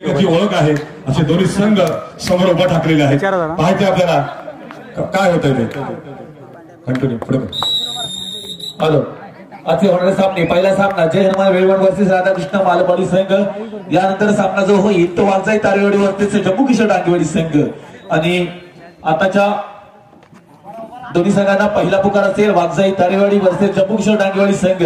जी ओळख आहे असे दोन्ही संघ समोर उभा ठाकलेले आहेत. पाहायचे आपल्याला काय होतंय ते. कंटिन्यू पुढे. हॅलो, आजचे होणारे सामने. पहिला सामना जय हनुमान वेळवण वर्सेस राधाकृष्ण मालपाडी संघ. यानंतर सामना जो होईल तो वागजाई तारेवाडी वर्सेस जम्मू किशोर डांगेवाडी संघ. आणि आताच्या दोन्ही संघांना पहिला पुकार असेल वागजाई तारेवाडी वर्सेस जम्मू किशोर डांगेवाडी संघ.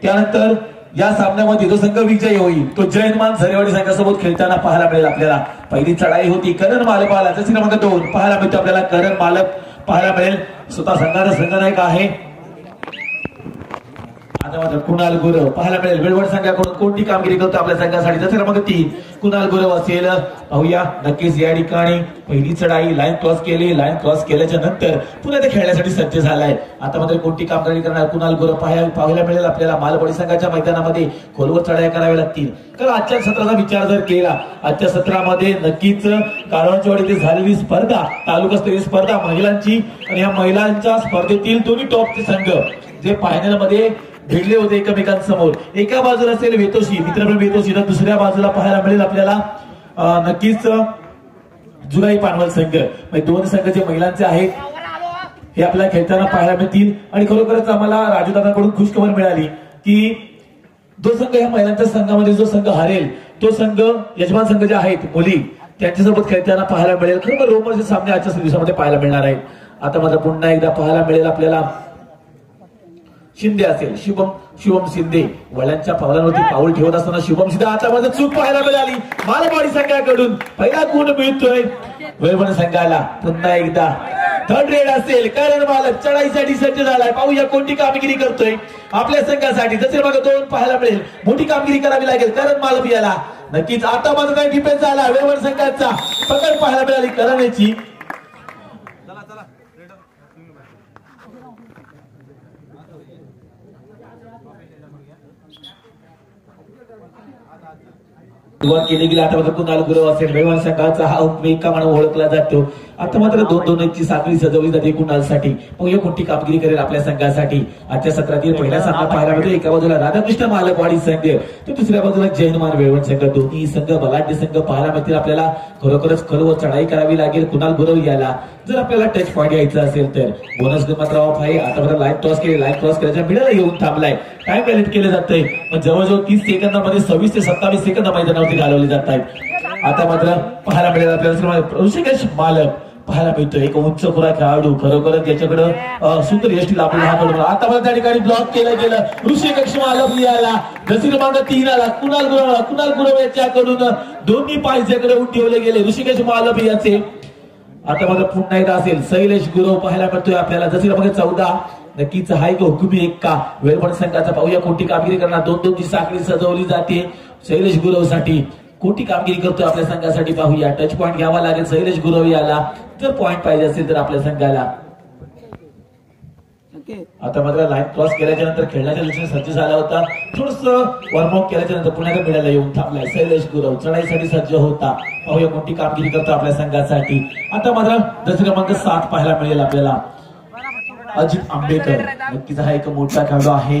त्यानंतर या सामन्यामध्ये जो संघ विजयी होईल तो जय हनुमान झरेवाडी संघासोबत खेळताना पाहायला मिळेल. आपल्याला पहिली चढाई होती करण मालपाला, जशी क्रमांक 2 पाहायला मिळतो आपल्याला करण मालक पाहायला मिळेल. स्वतः संघाचा संघनायक आहे. आता मात्र कुणाल गुरव पाहायला मिळेल. वेळवण संघाकडून कोणती कामगिरी करतो आपल्या संघासाठी, जसे क्रमांक 3 कुणाल गुरव असेल. पाहूया नक्कीच या ठिकाणी पहिली चढाई लाईन क्रॉस केली. लाईन क्रॉस केल्याच्या नंतर पुन्हा ते खेळण्यासाठी सज्ज झालाय. आता मात्र कोणती कामगिरी करणार कुणाल गुरव पाहायला मिळेल आपल्याला. मालपाडी संघाच्या मैदानामध्ये खोलवर चढाई कराव्या लागतील. कारण आजच्या सत्राचा विचार जर केला, आजच्या सत्रामध्ये नक्कीच काळवंचवाडी इथे झालेली स्पर्धा तालुकास्तरीय स्पर्धा महिलांची, आणि या महिलांच्या स्पर्धेतील दोन्ही टॉपचे संघ जे फायनल मध्ये भिडले होते एकमेकांसमोर. एका बाजूला असेल वेतोशी मित्रप्रेम वेतोशी, तर दुसऱ्या बाजूला पाहायला मिळेल आपल्याला नक्कीच जुगाई पानवल संघ. दोन संघ जे महिलांचे आहेत हे आपल्याला खेळताना पाहायला मिळतील. आणि खरोखरच आम्हाला राजूदादाकडून खुशखबर मिळाली की जो संघ या महिलांच्या संघामध्ये जो संघ हरेल तो संघ यजमान संघ जे आहेत मुली त्यांच्यासोबत खेळताना पाहायला मिळेल. खरोखर रोमरचे सामने आजच्या दिवसामध्ये पाहायला मिळणार आहेत. आता मात्र पुन्हा एकदा पाहायला मिळेल आपल्याला शिंदे असेल शुभम शिंदे वडिलांच्या पावलांवरती पाऊल ठेवत असताना शुभम शिंदे. आता माझं चूक पाहायला मिळाली मालपाडी संघाकडून. पहिला गुण मिळतोय वेळवण संघाला. पुन्हा एकदा थर्ड रेड असेल. करण मालक चढाईसाठी सज्ज झालाय. पाहूया कोणती कामगिरी करतोय आपल्या संघासाठी. जसे मग 2 पाहायला मिळेल. मोठी कामगिरी करावी लागेल करण मालक याला. नक्कीच आता माझा काही डिफेन्स आला वेळवण संघाचा. पकड पाहायला मिळाली करण्याची. सुरुवात केली गेली. आता मात्र कुणाल गुरव असेल. वेळवण संघाचा हा उपमेका म्हणून ओळखला जातो. आता मात्र 2-2 ची साखळी सजवली जाते कुणालसाठी. पाहूया कोणती कामगिरी करेल आपल्या संघासाठी. आजच्या सत्रातील पहिला सामना पाहायला मिळतो. एका बाजूला राधाकृष्ण मालकवाडी संघ तर दुसऱ्या बाजूला जय हनुमान वेळवण संघ. दोन्ही संघ बलाढ्य संघ पाहायला मिळतील आपल्याला. खरोखरच खोलवर चढाई करावी लागेल कुणाल गुरव याला. जर आपल्याला टच पॉईंट घ्यायचा असेल तर बोनस मात्र ऑफ आहे. आता मात्र लाईन क्रॉस केली. लाईन क्रॉस करायच्या मिळाला येऊन थांबलाय. टाइम व्हॅलिड केले जाते. जवळजवळ 30 सेकंदामध्ये 26 ते 27 सेकंद मैदानावरती घालवले जात आहेत. आता मात्र पाहायला मिळेल आपल्याला ऋषिकेश मालक पाहायला मिळतोय. एक उंच खुरा खेळाडू. खरोखरच याच्याकडे सुंदर यष्टी लाभली. आता मला त्या ठिकाणी ब्लॉक केलं गेलं. ऋषिकेश मालक याला. जशी क्रमांक 3 आला कुणाल गुरव याच्याकडून दोन्ही पाय ज्याकडे उठवले गेले ऋषिकेश मालक याचे. आता मात्र पुन्हा एकदा असेल शैलेश गुरव पाहायला मिळतोय आपल्याला. जशी क्रमांक 14 नक्कीच हाय का हुकुमी एक का वेळवण संघाचा. पाहूया कोणती कामगिरी करणार. 2-2 ची साखळी सजवली जाते शैलेश गुरव साठी. कोणती कामगिरी करतोय आपल्या संघासाठी पाहूया. टच पॉईंट घ्यावा लागेल शैलेश गुरव याला जर पॉईंट पाहिजे असेल तर आपल्या संघाला. आता मात्र लाईन क्रॉस केल्याच्या नंतर खेळण्याच्या दृष्टीने सज्ज झाला होता. थोडस वॉर्मअप केल्याच्या नंतर पुन्हा मिळायला येऊन थांबलाय. शैलेश गुरव चढाईसाठी सज्ज होता. पाहूया कोणती कामगिरी करतो आपल्या संघासाठी. आता मात्र जसे क्रमांक 7 पाहायला मिळेल आपल्याला अजित आंबेकर. नक्कीच हा एक मोठा खेळाडू आहे.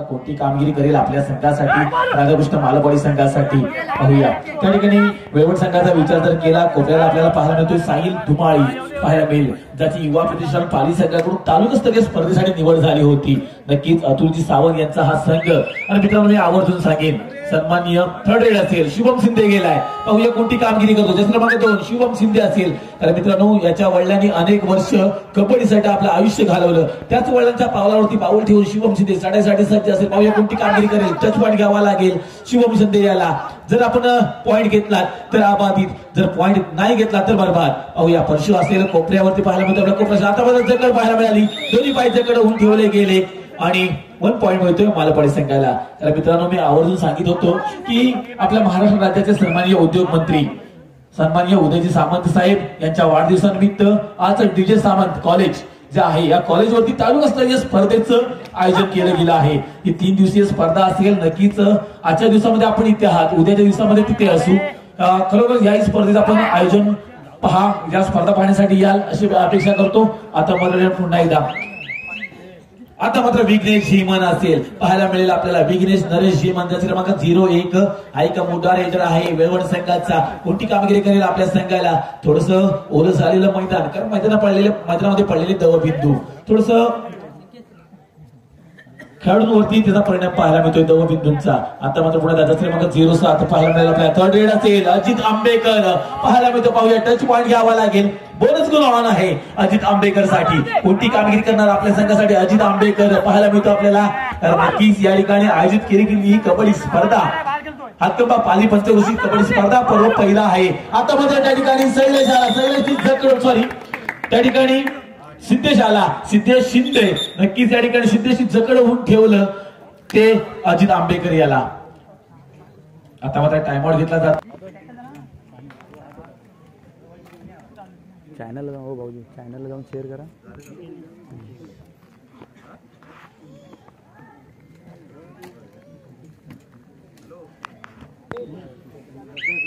कोणती कामगिरी करेल आपल्या संघासाठी राधाकृष्ण मालपाडी संघासाठी पाहूया. त्या ठिकाणी वेळवण संघाचा विचार जर केला कोपऱ्याला आपल्याला पाहायला मिळतोय साहिल धुमाळी पाहायला मिळेल. ज्याची युवा प्रतिष्ठान पाली संघाकडून तालुकास्तरीय स्पर्धेसाठी निवड झाली होती. नक्कीच अतुलजी सावंत यांचा हा संघ. आणि मित्रांनो मी आवर्जून सांगेन सन्माननीय थर्ड रेड असेल शुभम शिंदे गेलाय. पाहूया कोणती कामगिरी करतो. जसं क्रमांक 2 शुभम शिंदे असेल. तर मित्रांनो याच्या वडिलांनी अनेक वर्ष कबड्डीसाठी आपलं आयुष्य घालवलं. त्याच वडिलांच्या पावलावरती पाऊल ठेवून शुभम शिंदे चढाईसाठी सज्ज असेल. पाहूया कोणती कामगिरी करेल. टच पॉईंट घ्यावा लागेल शुभम शिंदे याला. जर आपण पॉईंट घेतला तर आबाधित, जर पॉईंट नाही घेतला तर बरबाद. पाहूया परशु असेल कोपऱ्यावरती पाहायला मिळतो आपल्या कोपऱ्याच्या. आता मला जकड पाहायला मिळाली. दोन्ही पाय जकड होऊन ठेवले गेले आणि 1 पॉईंट मिळतोय मालपाडी संघाला. तर मित्रांनो मी आवर्जून सांगित होतो की आपल्या महाराष्ट्र राज्याचे सन्माननीय उद्योग मंत्री सन्माननीय उदयजी सामंत साहेब यांच्या वाढदिवसानिमित्त आज डीजे सामंत कॉलेज जे आहे या कॉलेजवरती तालुकास्तरीय स्पर्धेचं आयोजन केलं गेलं आहे. ही 3 दिवसीय स्पर्धा असेल. नक्कीच आजच्या दिवसामध्ये आपण इथे आहात, उद्याच्या दिवसामध्ये तिथे असू. खरोखर याही स्पर्धेचं आपण आयोजन पहा. या स्पर्धा पाहण्यासाठी याल अशी अपेक्षा करतो. आता मला पुन्हा एकदा आता मात्र विघ्नेश झिमन असेल पाहायला मिळेल आपल्याला. विघ्नेश नरेश झिमन ज्याचा क्रमांक 01 हा एक मुद्दा रेडर आहे वेळवण संघाचा. कोणती कामगिरी करेल आपल्या संघाला. थोडस ओलं झालेलं मैदान, कारण मैदानामध्ये पडलेले दवबिंदू, थोडस खेळाडूंवरती त्याचा परिणाम पाहायला मिळतोय दवबिंदूंचा. आता मात्र पुढे त्याचा क्रमांक 07 पाहायला मिळेल आपल्याला. थर्ड रेड असेल अजित आंबेकर पाहायला मिळतो. पाहूया टच पॉईंट घ्यावा लागेल. बोनस गुण ऑन आहे अजित आंबेकर साठी. कोणती कामगिरी करणार आपल्या संघासाठी अजित आंबेकर पाहायला मिळतो आपल्याला. नक्कीच या ठिकाणी आयोजित केली गेली ही कबड्डी स्पर्धा हातकंबा पाली पंचक्रोशीत कबड्डी स्पर्धा पर्व पहिला आहे. आता मात्र त्या ठिकाणी सॉरी त्या ठिकाणी सिद्धेश आला. सिद्धेश शिंदे नक्कीच या ठिकाणी सिद्धेशी जकड होऊन ठेवलं ते अजित आंबेकर याला. आता मात्र टाइमआउट घेतला जात. चॅनलला जाऊ भाऊजी, चॅनलला जाऊन शेअर करा.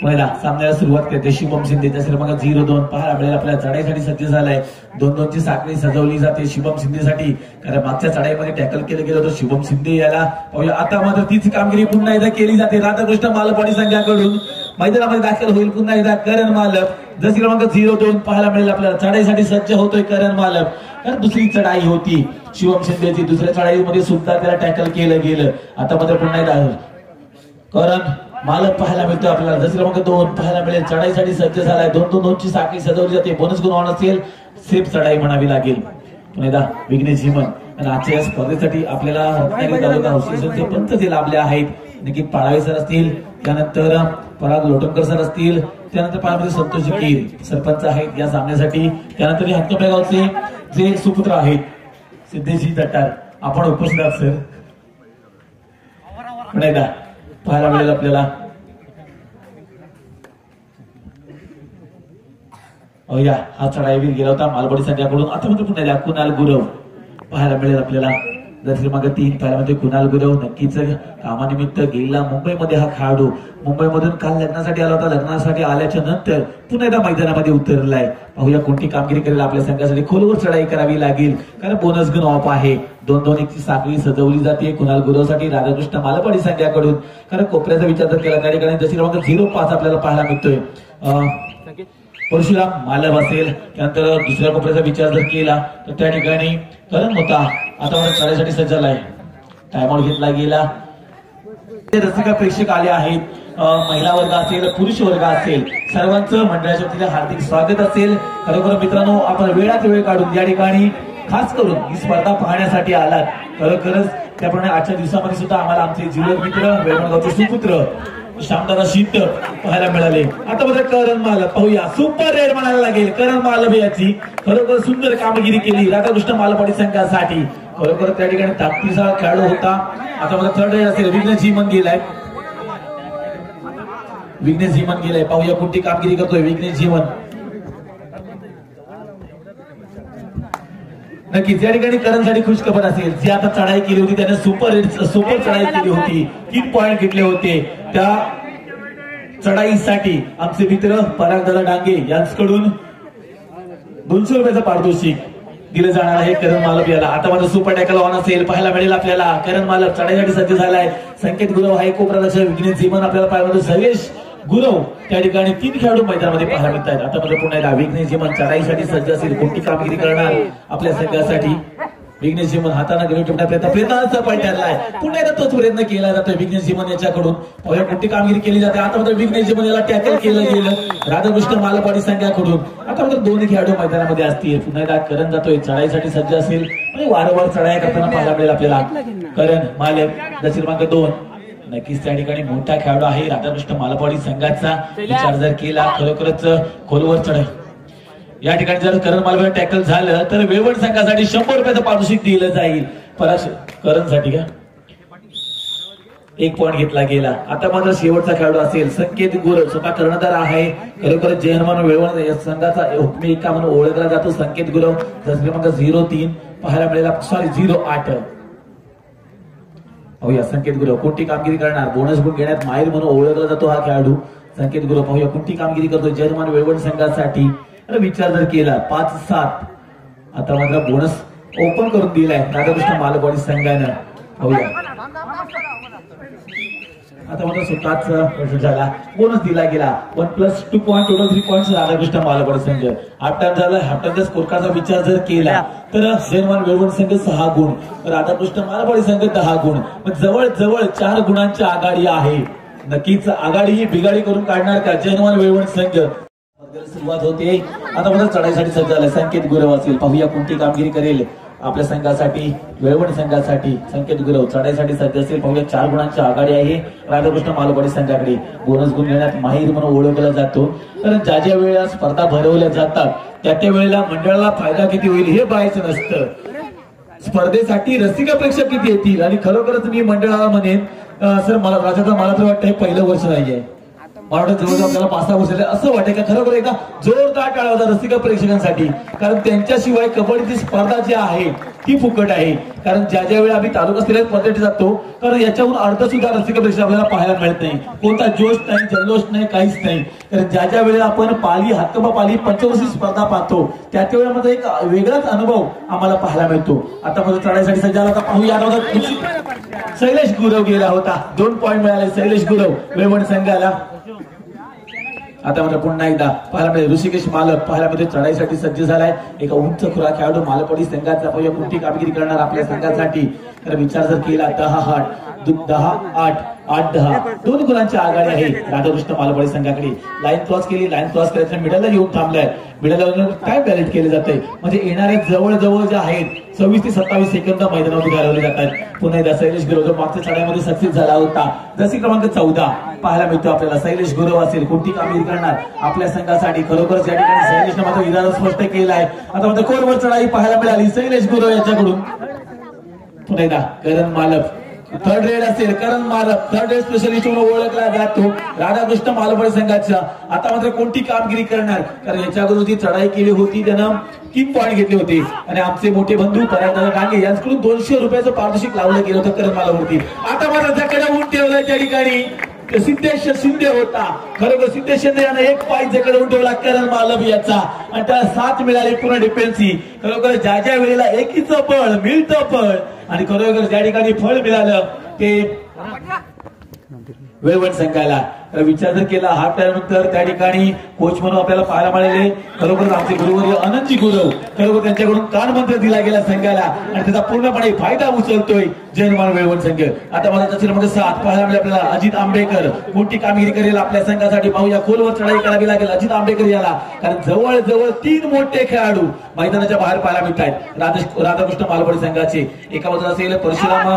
पहिला सामन्याला सुरुवात करते शुभम शिंदे त्याच्या क्रमांक 02 पाहायला मिळेल आपल्याला. चढाईसाठी सज्ज झालाय. 2-2 ची साखळी सजवली जाते शुभम शिंदेसाठी, कारण मागच्या चढाईमध्ये टॅकल केलं गेलं होतं शुभम शिंदे याला. पाहूया आता मात्र तीच कामगिरी पुन्हा एकदा केली जाते राधाकृष्ण मालपाडी संघाकडून. मैदानामध्ये दाखल होईल पुन्हा एकदा करण मालक जशी क्रमांक 02 पाहायला मिळेल आपल्याला. चढाईसाठी सज्ज होतोय करण मालक, कारण दुसरी चढाई होती शुभम शिंदेची. दुसऱ्या चढाईमध्ये सुद्धा त्याला टॅकल केलं गेलं. आता मात्र पुन्हा एकदा करण मालक पाहायला मिळतो आपल्याला. जशी क्रमांक 2 पाहायला मिळेल. चढाईसाठी सज्ज झालाय. 2-2 ची साखळी सजवली जाते. बोनस गुण ऑन असेल सेफ चढाई म्हणावी लागेल. पुन्हा एकदा विघ्नेश झिमन आणि आजच्या स्पर्धेसाठी आपल्याला रत्नागिरी तालुका असोसिएशनचे पंच जे लाभले आहेत नक्की पाळावे सर असतील, त्यानंतर पराग लोटणकर सर असतील, त्यानंतर पाळामध्ये संतोष कीर सरपंच आहेत या सामन्यासाठी, त्यानंतर हक्कप्या गावचे जे सुपुत्र आहेत सिद्धेशी तटार आपण उपस्थित आहात सर. पुन्हा एकदा पाहायला मिळेल आपल्याला. या हा चढाईवीर गेला होता मालवडी संघाकडून. आता मात्र पुन्हा कुणाल गुरव पाहायला मिळेल आपल्याला. क्रमांक 3 पाहायला म्हणजे कुणाल गुरव नक्कीच कामानिमित्त गेला मुंबईमध्ये हा खेळाडू. मुंबईमधून काल लग्नासाठी आला होता. लग्नासाठी आल्याच्या नंतर पुन्हा एकदा मैदानामध्ये उतरलाय. पाहूया कोणती कामगिरी करेल आपल्या संघासाठी. खोलवर चढाई करावी लागेल कारण बोनस गुण ऑफ आहे. 2-2 ची साखळी सजवली जाते कुणाल गुरवसाठी राधाकृष्ण मालपाडी संघाकडून. कारण कोपऱ्याचा विचार जर केला त्या ठिकाणी जशी क्रमांक 05 आपल्याला पाहायला मिळतोय परशुराम मालव असेल. त्यानंतर दुसऱ्या कोपऱ्याचा विचार जर केला तर त्या ठिकाणी करण होता. आता मला चढाईसाठी सज्ज झालाय. टाइमआउट घेतला गेला. रसिका प्रेक्षक आले आहेत. महिला वर्ग असेल पुरुष वर्ग असेल सर्वांचं मंडळाच्या वतीने हार्दिक स्वागत असेल. खरोखर मित्रांनो आपण वेळात वेळ काढून या ठिकाणी खास करून ही स्पर्धा पाहण्यासाठी आलात. खरोखरच त्याप्रमाणे आजच्या दिवसामध्ये सुद्धा आम्हाला आमचे जीवन मित्र वेळगावचे सुपुत्र श्यामदादा शिंद पाहायला मिळाले. आता मात्र करण मालक पाहूया. सुपर रेड म्हणायला लागेल करण मालक याची. खरोखर सुंदर कामगिरी केली राधाकृष्ण मालपाडी संघासाठी. खरोखर त्या ठिकाणी ताकदीचा खेळाडू होता. आता मात्र थर्ड रेड असेल. विघ्नेश झिमन गेलाय. विघ्नेश झिमन गेलाय. पाहूया कोणती कामगिरी करतोय विघ्नेश झिमन. नक्कीच या ठिकाणी करणसाठी खुशखबर असेल. जी आता चढाई केली होती त्याने सुपर चढाई केली होती. 3 पॉइंट घेतले होते. त्या चढाईसाठी आमचे मित्र परागदादा डांगे यांच्याकडून 200 रुपयाचं पारितोषिक दिलं जाणार आहे करण मालक याला. आता मात्र सुपर टॅकल ऑन असेल पाहायला मिळेल आपल्याला. करण मालक चढाईसाठी सज्ज झालाय. संकेत गुरव हाय कोपराध्यक्ष. विघ्नेश झिमन आपल्याला पाहायला सर्वेश गुरव त्या ठिकाणी 3 खेळाडू मैदानामध्ये पाहायला मिळत आहेत. आता मात्र पुन्हा एकदा विघ्नेश झिमन चढाईसाठी सज्ज असेल. कोणती कामगिरी करणार आपल्या संघासाठी. विघ्नेश झिमन हाताने घेऊन ठेवण्याचा प्रयत्नाचा पॉईंट ठरलाय. पुन्हा एकदा तोच प्रयत्न केला जातोय विघ्नेश झिमन याच्याकडून. पाहूया कोणती कामगिरी केली जाते. आता मात्र विघ्नेश झिमन याला टॅकल केलं गेलं राधाकृष्ण मालपाडी संघाकडून. आता मात्र 2 खेळाडू मैदानामध्ये असतील. पुन्हा एकदा करण जातोय चढाईसाठी सज्ज असेल आणि वारंवार चढाई करताना पाहायला मिळेल आपल्याला. करण मालक जशी क्रमांक 2 नक्कीच त्या ठिकाणी मोठा खेळाडू आहे राधाकृष्ण मालपाडी संघाचा. विचार जर केला खरोखरच खोलवर चढाई या ठिकाणी जर करण मालपाडी टॅकल झालं तर वेवण संघासाठी 100 रुपयाचं पारितोषिक दिलं जाईल. करणसाठी का 1 पॉईंट घेतला गेला. आता मात्र शेवटचा खेळाडू असेल संकेत गुरव. स्वतः कर्णधार आहे. खरोखर जय हनुमान वेवण या संघाचा हुकमेका म्हणून ओळखला जातो संकेत गुरव. क्रमांक 03 पाहायला मिळेल. सॉरी 08 पाहूया संकेत गुरव कोणती कामगिरी करणार. बोनस गुण घेण्यात माहीर म्हणून ओळखला जातो हा खेळाडू संकेत गुरव. पाहूया कोणती कामगिरी करतो जय हनुमान वेवण संघासाठी. विचार जर केला 5-7 आता मात्र बोनस ओपन करून दिलाय राधाकृष्ण मालकवाडी संघानं. पाहूया आता मात्र स्वतःच झाला, बोनस दिला गेला 1+2 पॉईंट, टोटल 3 पॉईंट राधाकृष्ण मालकवाडी संघ. हाफ टाइम झाला. हाफ टाइमच्या स्कोरकार्डचा विचार जर केला तर जैनमान वेळवण संघ 6 गुण, राधाकृष्ण मालकवाडी संघ 10 गुण. जवळ जवळ 4 गुणांची आघाडी आहे. नक्कीच आघाडी ही बिघाडी करून काढणार का जैनमान वेळवण संघ. सुरुवात होते. आता मात्र चढाईसाठी सज्ज झाला संकेत गुरव असेल. पाहूया कोणती कामगिरी करेल आपल्या संघासाठी. वेळवण संघासाठी संकेत गुरव चढाईसाठी सज्ज असेल. पाहूया 4 गुणांची आघाडी आहे राधाकृष्ण मालकवाडी संघाकडे. बोनस गुण घेण्यात माहीर म्हणून ओळखला जातो. कारण ज्या ज्या वेळेला स्पर्धा भरवल्या जातात त्या वेळेला मंडळाला फायदा किती होईल हे पाहायचं नसतं. स्पर्धेसाठी रसिक प्रेक्षक किती येतील. आणि खरोखरच मी मंडळाला म्हणेन सर मला राजाचा मला तर वाटतं हे पहिलं वर्ष नाहीये. मला वाटतं जवळजवळ आपल्याला 5-6 वर्ष असं वाटतं का खरोखर एकदा जोरदार टाळा होता रसिक प्रेक्षकांसाठी. कारण त्यांच्याशिवाय कबड्डीची स्पर्धा जी आहे ती फुकट आहे. कारण ज्या ज्या वेळी आम्ही तालुका स्तरीय स्पर्धेत जातो कारण याच्याहून अर्ध सुद्धा रसिक प्रेक्षक आपल्याला पाहायला मिळत नाही. कोणता जोश नाही, जल्लोष नाही, काहीच नाही. कारण ज्या ज्या वेळेला आपण पाली हक्कबा पाली पंचवर्षीय स्पर्धा पाहतो त्या वेळेमध्ये एक वेगळाच अनुभव आम्हाला पाहायला मिळतो. आता मध्ये चढाईसाठी सज्ज झाला. पाहूया शैलेश गुरव गेला होता. 2 पॉईंट मिळाले शैलेश गुरव वेळवण संघाला. आता मात्र पुन्हा एकदा पाहायला मिळेल ऋषिकेश मालक पाहायला मिळते चढाईसाठी सज्ज झालाय. एका उंच खुरा खेळाडू मालकवाडी संघाचा पाहूया कोणती कामगिरी करणार आपल्या संघासाठी. तर विचार जर केला 10-8 8-10 2 गुणांची आघाडी आहे राधाकृष्ण मालकवाडी संघाकडे. लाईन क्रॉस केली. लाईन क्रॉस करायच्या मिडलला येऊन थांबलाय. मिडलला काय बॅलेट केले जाते म्हणजे येणारे जवळ जे आहेत 26 ते 27 सेकंद मैदानामध्ये घालवले जातात. पुन्हा एकदा शैलेश गुरव जो मागच्या चढाईमध्ये सक्सेस झाला होता जशी क्रमांक 14 पाहायला मिळतो आपल्याला. शैलेश गुरव असेल कोणती कामगिरी करणार आपल्या संघासाठी. खरोखरच या ठिकाणी शैलेशने मात्र इरादा स्पष्ट केलाय. आता मात्र खोलवर चढाई पाहायला मिळाली शैलेश गुरव याच्याकडून. पुन्हा एकदा करण मालक थर्ड रेड असेल. करण मालक थर्ड रेड स्पेशलिस्ट म्हणून ओळखला जातो राधाकृष्ण मालकवाडी संघाचा. आता मात्र कोणती कामगिरी करणार कारण याच्या अगोदर जी चढाई केली होती त्यानं 3 पॉईंट घेतले होते. आणि आमचे मोठे बंधू परागदादा डांगे यांच्याकडून 200 रुपयाचं पारितोषिक लावलं गेलं होतं करण मालकवरती. आता मात्र त्याकडे ऊन ठेवलाय त्या ठिकाणी सिद्धेश शिंदे होता. खरोखर सिद्धेश शिंदे यानं 1 पॉईंट जकडे ऊन ठेवला करण मालक याचा. आणि त्याला 7 मिळाले पूर्ण डिफेन्सची. खरोखर ज्या ज्या वेळेला एकीचं फळ मिळतं फळ आणि खरोखर ज्या ठिकाणी फळ मिळालं ते वेळवण संघाला. तर विचार जर केला हाफ टाइम नंतर त्या ठिकाणी कोच म्हणून आपल्याला पाहायला मिळाले खरोखर आमचे गुरुवर्य अनंतजी गुरव. खरोखर त्यांच्याकडून कानमंत्र दिला गेला संघाला आणि त्याचा पूर्णपणे फायदा उचलतोय जैनमान वेळवण संघ. आता मला त्याची क्रमांक 7 पाहायला मिळाले आपल्याला अजित आंबेकर मोठी कामगिरी करेल आपल्या संघासाठी. पाहूया खोलवर चढाई करावी लागेल अजित आंबेकर याला. कारण जवळ 3 मोठे खेळाडू मैदानाच्या बाहेर पाहायला मिळत आहेत राधाकृष्ण मालकवाडी संघाचे. एका बाजूला असेल परशुराम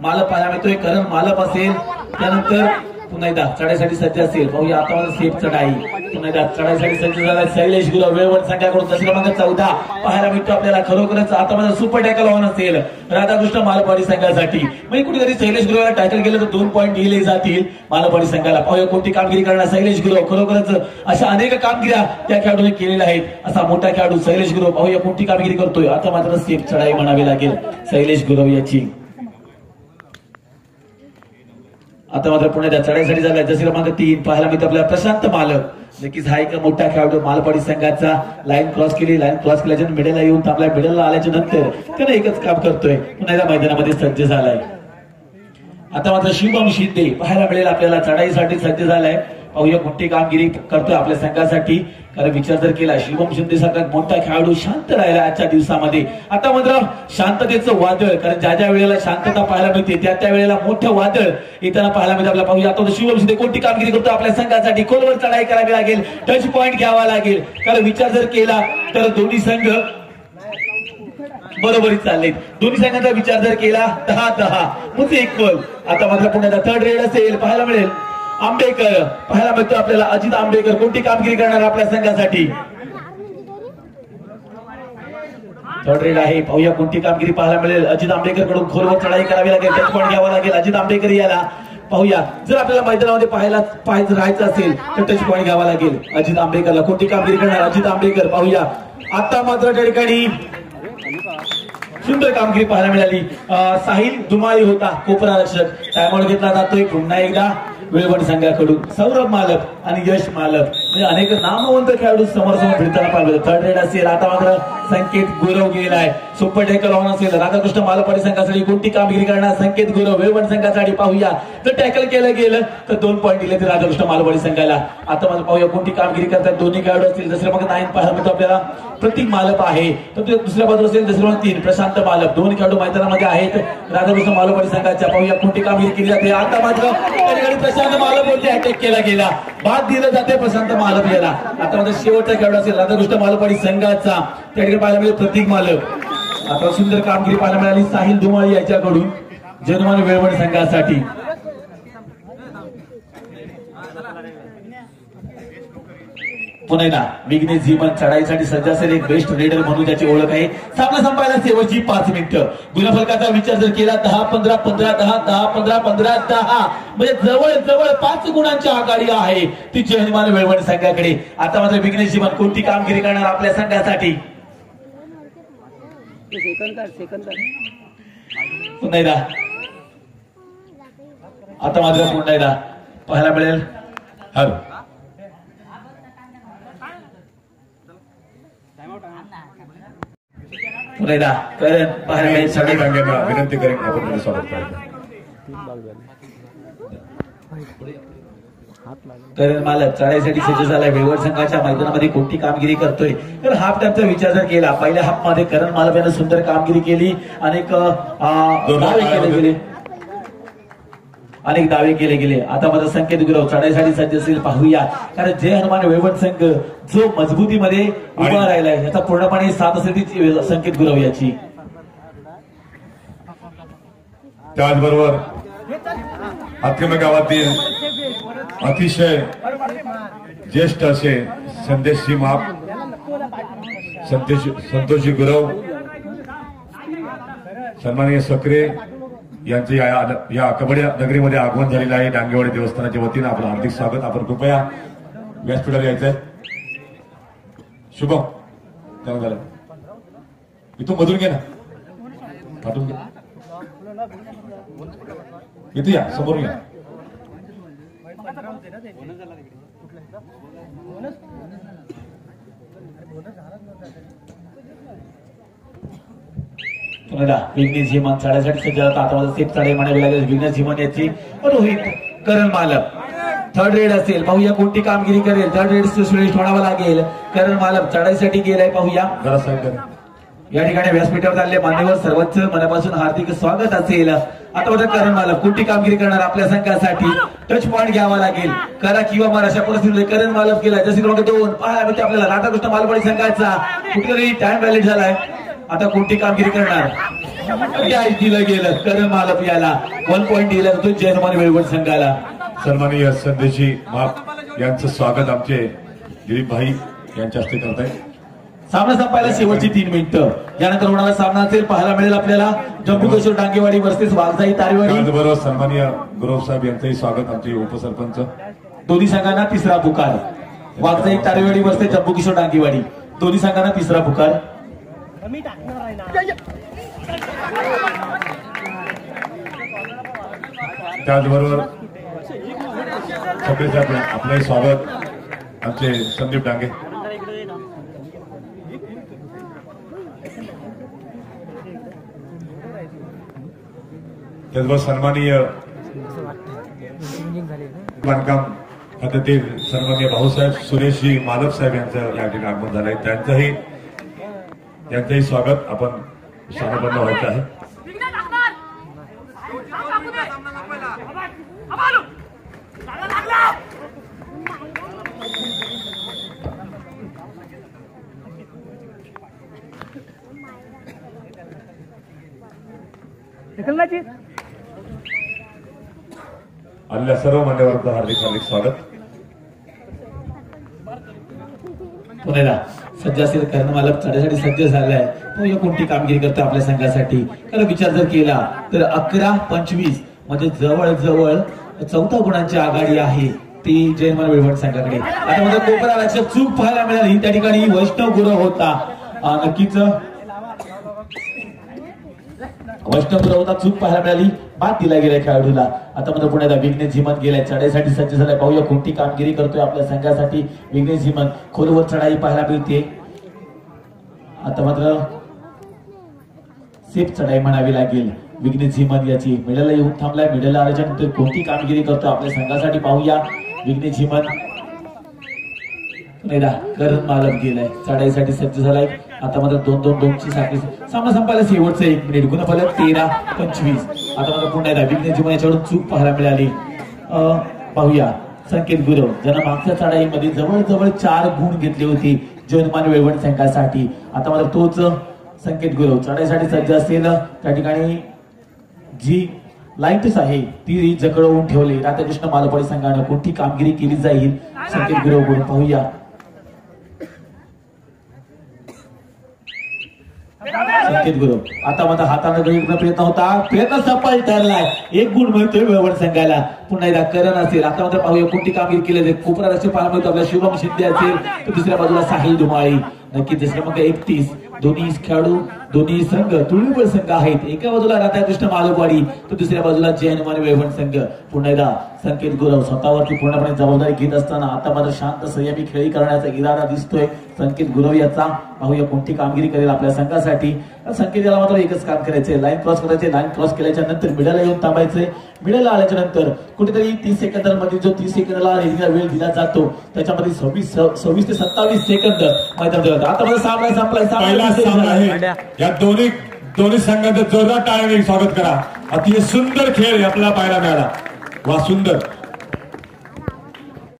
मालक पाहायला मिळतोय. करण मालक असेल. त्यानंतर पुन्हा एकदा चढाईसाठी सज्ज असेल. पाहूया आता मला सेफ चढाई. पुन्हा एकदा चढाईसाठी सज्ज झाला शैलेश गुरव वेळवण संघाकडून. दशक क्रमांक 14 पाहायला मिळतो आपल्याला. खरोखरच आता माझा सुपर टॅकल ऑन असेल राधाकृष्ण मालकवाडी संघासाठी. म्हणजे कुठेतरी शैलेश गुरवला टॅकल केलं तर 2 पॉईंट दिले जातील मालकवाडी संघाला. पाहूया कोणती कामगिरी करणार शैलेश गुरव. खरोखरच अशा अनेक कामगिऱ्या त्या खेळाडूने केलेल्या आहेत. असा मोठा खेळाडू शैलेश गुरव. पाहूया कोणती कामगिरी करतोय. आता मात्र सेफ चढाई म्हणावी लागेल शैलेश गुरव याची. आता मात्र पुण्यात चढाईसाठी झालाय जसे क्रमांक 3 पाहायला मिळतो आपल्याला प्रशांत मालक. नक्कीच हा एक मोठा खेळाडू मालकवाडी संघाचा. लाईन क्रॉस केली. लाईन क्रॉस केल्याच्या मिडलला येऊन थांबलाय. मिडलला आल्याच्या नंतर त्यानं एकच काम करतोय पुन्हा एकदा मैदानामध्ये सज्ज झालाय. आता मात्र शुभम शिंदे पाहायला मिळेल आपल्याला चढाईसाठी सज्ज झालाय. पाहूया मोठी कामगिरी करतोय आपल्या संघासाठी. कारण विचार जर केला शुभम शिंदे सारखा मोठा खेळाडू शांत राहिला आजच्या दिवसामध्ये. आता मात्र शांततेचं वादळ कारण ज्या ज्या वेळेला शांतता पाहायला मिळते त्या वेळेला मोठं वादळ येताना पाहायला मिळते आपल्याला. पाहूया आता शुभम शिंदे कोणती कामगिरी करतो आपल्या संघासाठी. खोलवर चढाई करावी लागेल. टच पॉईंट घ्यावा लागेल. कारण विचार जर केला तर दोन्ही संघ बरोबरीत चाललेत. दोन्ही संघांचा विचार जर केला 10-10 म्हणजे इक्वल. आता मात्र पुण्याचा थर्ड रेड असेल पाहायला मिळेल. आंबेकर पाहायला मिळतो आपल्याला अजित आंबेकर कोणती कामगिरी करणार आपल्या संघासाठी. थर्ड रेड आहे. पाहूया कोणती कामगिरी पाहायला मिळेल अजित आंबेकर कडून. खोलवर चढाई करावी लागेल. टच पॉईंट घ्यावा लागेल अजित आंबेकर याला. पाहूया जर आपल्याला मैदानामध्ये पाहायचं राहायचं असेल तर टच पॉईंट घ्यावा लागेल अजित आंबेकरला. कोणती कामगिरी करणार अजित आंबेकर. पाहूया आता मात्र त्या ठिकाणी सुंदर कामगिरी पाहायला मिळाली. साहिल धुमाळी होता कोपरा रक्षक. टायमआउट घेतला जातोय पुन्हा एकदा वेळवण संघाकडून. सौरभ मालक आणि यश मालक म्हणजे अनेक नामवंत खेळाडू समोर फिरताना पाहिलं. थर्ड रेड असेल. आता मात्र संकेत गुरव गेलाय. सुपर टॅकल ऑन असेल राधाकृष्ण मालपाडी संघासाठी कोणती कामगिरी करणार संकेत गुरव वेळवण संघासाठी पाहूया. तर टॅकल केलं गेलं तर 2 पॉईंट दिले ते राधाकृष्ण मालपाडी संघाला. आता मला पाहूया कोणती कामगिरी करतात दोन्ही खेळाडू असतील. दुसऱ्या मग 9 पाहायला मिळतो आपल्याला प्रतीक मालप आहे. तर दुसऱ्या बाजूला असेल दुसऱ्या 3 प्रशांत मालप. 2 खेळाडू मैदानामध्ये आहेत राधाकृष्ण मालपाडी संघाच्या. पाहूया कोणती कामगिरी केली जाते. आता मात्र प्रशांत मालप वरती अटॅक केला गेला. बाद दिलं जाते प्रशांत मालप याला. आता मात्र शेवटचा खेळाडू असेल राधाकृष्ण मालपाडी संघाचा. त्या ठिकाणी पाहायला मिळेल प्रतीक मालप. आता सुंदर कामगिरी पाहायला मिळाली साहिल धुमाळी याच्याकडून जनमान वेळवण संघासाठी. पुन्हा एकदा विघ्नेश झिमन चढाईसाठी सज्ज असेल. एक बेस्ट रेडर म्हणून त्याची ओळख आहे. सामना संपायला शेवटची 5 मिनिटं. गुणफलकाचा विचार जर केला 10-15 15-10 10-15 15-10 म्हणजे जवळ जवळ 5 गुणांची आघाडी आहे ती जनमान वेळवण संघाकडे. आता मात्र विघ्नेश झिमन कोणती कामगिरी करणार आपल्या संघासाठी. पुन्हा एकदा आता मात्र पुन्हा एकदा पाहायला मिळेल. हॅलो पुन्हा एकदा करण पाहायला मिळेल. सगळे डांग्यांना विनंती करेन आपण त्याचं स्वागत करायचं. करण मालक चढाईसाठी सज्ज झालाय. वेळवण संघाच्या मैदानामध्ये कोणती कामगिरी करतोय. तर हाफ टाइमचा विचार जर केला पहिल्या हाफ मध्ये करण मालक यानं सुंदर कामगिरी केली. अनेक दावे केले गेले. आता माझा संकेत गुरव चढाईसाठी सज्ज असेल पाहूया. कारण जय हनुमान वेळवण संघ जो मजबूतीमध्ये उभा राहिलाय याचा पूर्णपणे साथ असेल ती संकेत गुरव याची. त्याचबरोबर हातकर्णी गावातील अतिशय ज्येष्ठ असे संदेशजी माप संतोषजी गुरव सन्माननीय सक्रे यांचे या कबड्डी नगरीमध्ये आगमन झालेलं आहे. डांगेवाडी देवस्थानाच्या वतीनं आपलं हार्दिक स्वागत. आपण कृपया व्यासपीठावर यायचंय. शुभम त्यानं झालं इथून मधून घे ना पाठवून घे. इथे या समोरून या. विघ्नेश झिमन चढाईसाठी सज्ज होता. आता माझा सेफ चढाई म्हणावी लागेल विघ्नेश झिमन याची. रोहित करण मालक थर्ड रेड असेल पाहूया कोणती कामगिरी करेल. थर्ड रेड स्पेशलिस्ट म्हणावं लागेल. करण मालक चढाईसाठी गेलाय पाहूया. या ठिकाणी व्यासपीठावर आलेले मान्यवर सर्वच मनापासून हार्दिक स्वागत असेल. आता मात्र करण मालक कोणती कामगिरी करणार आपल्या संघासाठी. टच पॉईंट घ्यावा लागेल. करा किंवा मार अशा परिस्थितीमध्ये करण मालक केलाय. जशी क्रमांक 2 पाहायला मिळते आपल्याला राधाकृष्ण मालपाडी संघाचा. कुठेतरी टाइम व्हॅलिड झालाय. आता कोणती कामगिरी करणार दिलं गेलं करण मालप याला 1 पॉईंट दिला जातो जय हनुमान वेळवण संघाला. सन्माननीय संदेशी माप यांचं स्वागत आमचे दिलीप भाई यांच्या हस्ते करत आहे. सामना संपायला शेवटची 3 मिनिटं. यानंतर होणारा सामना असेल पाहायला मिळेल आपल्याला जम्मू काश्मीर डांगेवाडी वर्सेस वाघजाई तारेवाडी. त्याचबरोबर सन्माननीय गुरव साहेब यांचंही स्वागत आमचे उपसरपंच. दोन्ही संघांना तिसरा पुकार. वाघजाई तारेवाडी वर्सेस जम्मू काश्मीर डांगेवाडी दोन्ही संघांना तिसरा पुकार. त्याचबरोबर सगळे आपलंही स्वागत आमचे संदीप डांगे. त्याचबरोबर सन्माननीय बांधकाम खात्यातील सन्माननीय भाऊसाहेब सुरेशजी मालक साहेब यांचं या ठिकाणी आगमन झालंय. त्यांचंही स्वागत आपण स्थानापन्न व्हायचं आहे. आलेल्या सर्व मान्यवरांचं हार्दिक हार्दिक स्वागत. पुण्याला सज्ज असेल करण मालक चढाईसाठी सज्ज झालाय. पहिलं कोणती कामगिरी करतो आपल्या संघासाठी. कारण विचार जर केला तर 11-25 म्हणजे जवळ जवळ 14 गुणांची आघाडी आहे ती जय हनुमान वेळवण संघाकडे. आता मध्ये कोपरा लक्षात चूक पाहायला मिळाली. त्या ठिकाणी वैष्णव गुरव होता. नक्कीच वैष्णव गुरव होता. चूक पाहायला मिळाली. बाद दिला गेलाय खेळाडूला. आता मात्र पुण्याला विघ्नेश झिमन गेलाय चढाईसाठी सज्ज झालाय. पाहूया कोणती कामगिरी करतोय आपल्या संघासाठी विघ्नेश झिमन. खोलवर चढाई पाहायला मिळते. आता मात्र सेफ चढाई म्हणावी लागेल विघ्नेश झिमन याची. मिडलला येऊन थांबलाय. मिडलला आल्याच्या नंतर कोणती कामगिरी करतो आपल्या संघासाठी पाहूया. विघ्नेश झिमन करण मालक गेलाय. चढाईसाठी सज्ज झालाय. आता मात्र 2-2-2 साखळी. सामना संपायला शेवटचं 1 मिनिट. गुन्हा फलक 13-25. आता मात्र पुन्हा एकदा विघ्नेश झिमन याच्याकडून चूक पाहायला मिळाली. पाहूया संकेत गुरव ज्यांना मागच्या चढाईमध्ये जवळजवळ 4 गुण घेतले होते जयमान वेळवण संघासाठी. आता मात्र तोच संकेत गुरव चढाईसाठी सज्ज असेल. त्या ठिकाणी जी लाईटच आहे ती जकडवून ठेवली. राधाकृष्ण मालपाडी संघाने कोणती कामगिरी केली जाईल संकेत गुरव कडून पाहूया. संकेत गुरु आता मात्र हाताने प्रयत्न होता. प्रयत्न सफल ठरलाय. 1 गुण मिळतोय वेळवण संघाला. पुन्हा एकदा करण असेल. आता मात्र पाहूया कोणती कामगिरी केली जाईल. कोपरा रस्ते पाहायला आपल्या शुभम शिंदे असेल तर दुसऱ्या बाजूला साहिल धुमाळी. नक्कीच क्रमांक 31. दोन्ही खेळाडू दोन्ही संघ तुळीबळ संघ आहेत. एका बाजूला राधाकृष्ण मालवाडी तर दुसऱ्या बाजूला जय हनुमान वेळवण संघ. पुन्हा एकदा संकेत गुरव स्वतःवरती पूर्णपणे जबाबदारी घेत असताना आता मात्र शांत संयमी खेळी करण्याचा इरादा दिसतोय संकेत गुरव याचा. पाहूया कोणती कामगिरी करेल आपल्या संघासाठी. संकेत याला मात्र एकच काम करायचंय. लाईन क्रॉस करायचे. लाईन क्रॉस केल्याच्या नंतर मिडलला येऊन थांबायचंय. मिडलला आल्याच्या नंतर कुठेतरी 30 सेकंदांमध्ये जो 30 सेकंदाला वेळ दिला जातो त्याच्यामध्ये 26 ते 27 सेकंद मैदान. आता मला सामना संपलाय. या दोन्ही संघांचं जोरदार टाळ्याने स्वागत करा. अतिशय सुंदर खेळ आपल्याला पाहायला मिळाला. वा सुंदर.